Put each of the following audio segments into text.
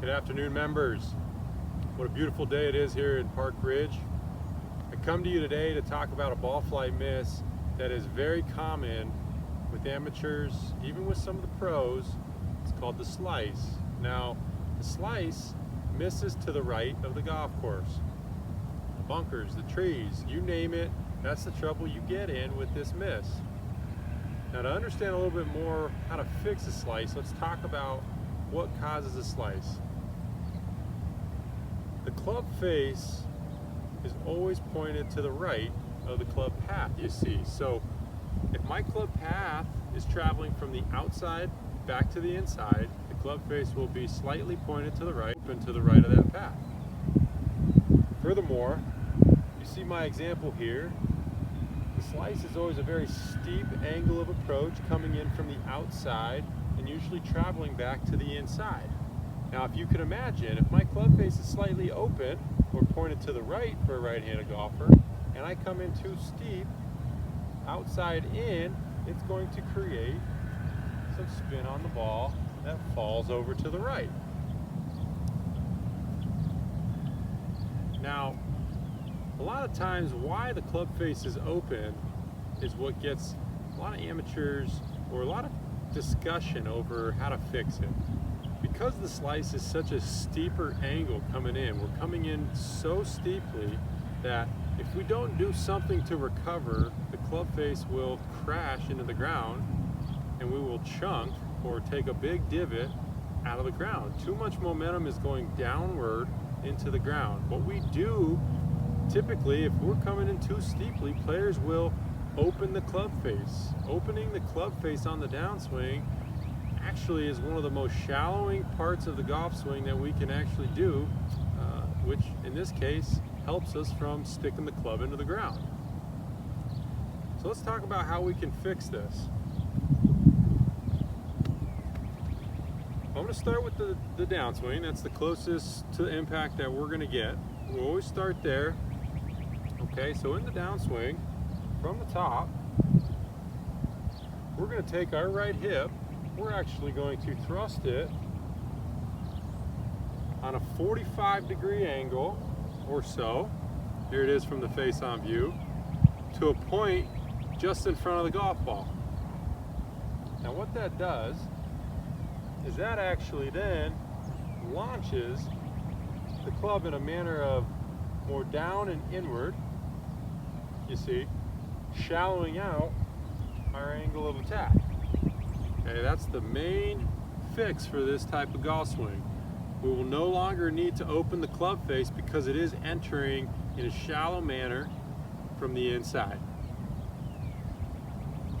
Good afternoon, members. What a beautiful day it is here in Park Ridge. I come to you today to talk about a ball flight miss that is very common with amateurs, even with some of the pros. It's called the slice. Now, the slice misses to the right of the golf course. The bunkers, the trees, you name it, that's the trouble you get in with this miss. Now, to understand a little bit more how to fix a slice, let's talk about what causes a slice. The club face is always pointed to the right of the club path, you see. So if my club path is traveling from the outside back to the inside, the club face will be slightly pointed to the right, open to the right of that path. Furthermore, you see my example here. The slice is always a very steep angle of approach coming in from the outside and usually traveling back to the inside. Now, if you can imagine, if my club face is slightly open or pointed to the right for a right-handed golfer, and I come in too steep, outside in, it's going to create some spin on the ball that falls over to the right. Now, a lot of times why the club face is open is what gets a lot of amateurs or a lot of discussion over how to fix it. Because the slice is such a steeper angle coming in, we're coming in so steeply that if we don't do something to recover, the club face will crash into the ground and we will chunk or take a big divot out of the ground. Too much momentum is going downward into the ground. What we do typically, if we're coming in too steeply, players will open the club face. Opening the club face on the downswing actually is one of the most shallowing parts of the golf swing that we can actually do, which in this case helps us from sticking the club into the ground. So let's talk about how we can fix this. I'm going to start with the downswing. That's the closest to impact that we're going to get. We'll always start there. Okay, so in the downswing, from the top, we're going to take our right hip. We're actually going to thrust it on a 45-degree angle or so. Here it is from the face-on view, to a point just in front of the golf ball. Now what that does is that actually then launches the club in a manner of more down and inward, you see, shallowing out our angle of attack. Okay, that's the main fix for this type of golf swing. We will no longer need to open the club face because it is entering in a shallow manner from the inside.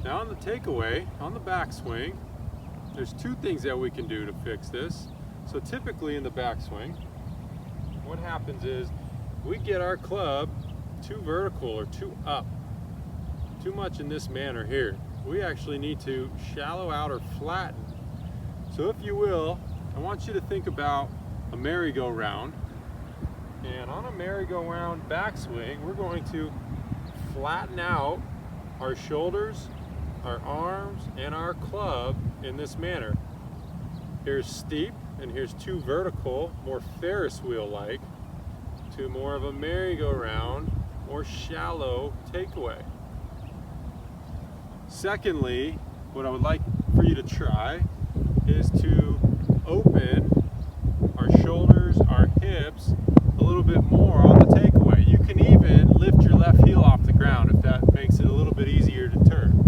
Now on the takeaway, on the backswing, there's two things that we can do to fix this. So typically in the backswing, what happens is we get our club too vertical or too up, too much in this manner here. We actually need to shallow out or flatten. So if you will, I want you to think about a merry-go-round. And on a merry-go-round backswing, we're going to flatten out our shoulders, our arms, and our club in this manner. Here's steep, and here's too vertical, more Ferris wheel-like, to more of a merry-go-round, more shallow takeaway. Secondly, what I would like for you to try is to open our shoulders, our hips a little bit more on the takeaway. You can even lift your left heel off the ground if that makes it a little bit easier to turn.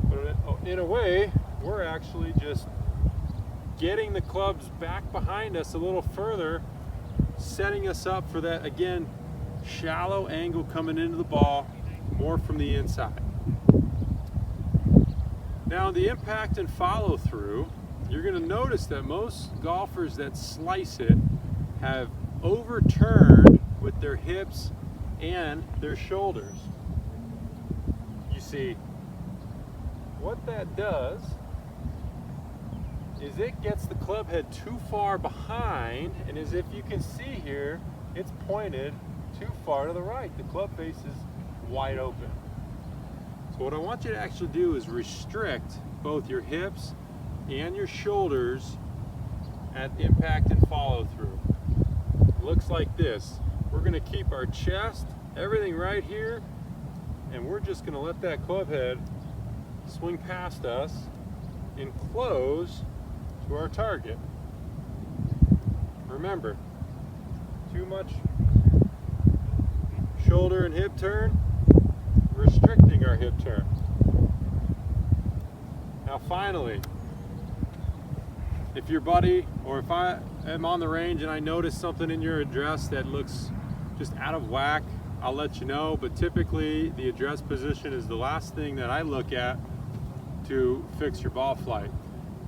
But in a way, we're actually just getting the clubs back behind us a little further, setting us up for that, again, shallow angle coming into the ball, more from the inside. Now the impact and follow through, you're going to notice that most golfers that slice it have overturned with their hips and their shoulders. You see, what that does is it gets the club head too far behind, and as if you can see here, it's pointed too far to the right. The club face is wide open. So what I want you to actually do is restrict both your hips and your shoulders at impact and follow through. Looks like this. We're going to keep our chest, everything right here, and we're just going to let that club head swing past us and close to our target. Remember, too much shoulder and hip turn, restricting our hip turn. Now finally, if your buddy, or if I am on the range and I notice something in your address that looks just out of whack, I'll let you know, but typically the address position is the last thing that I look at to fix your ball flight.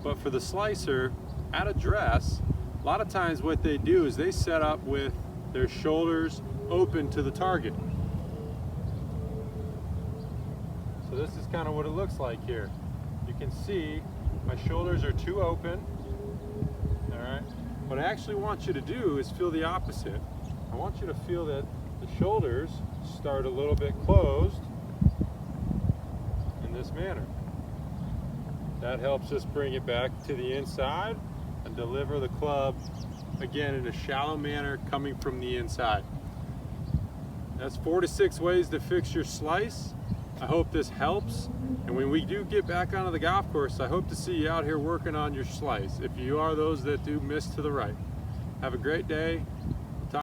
But for the slicer, at address, a lot of times what they do is they set up with their shoulders open to the target. So this is kind of what it looks like here. You can see my shoulders are too open. All right. What I actually want you to do is feel the opposite. I want you to feel that the shoulders start a little bit closed in this manner. That helps us bring it back to the inside and deliver the club again in a shallow manner coming from the inside. That's 4 to 6 ways to fix your slice. I hope this helps. And when we do get back onto the golf course, I hope to see you out here working on your slice, if you are those that do miss to the right. Have a great day.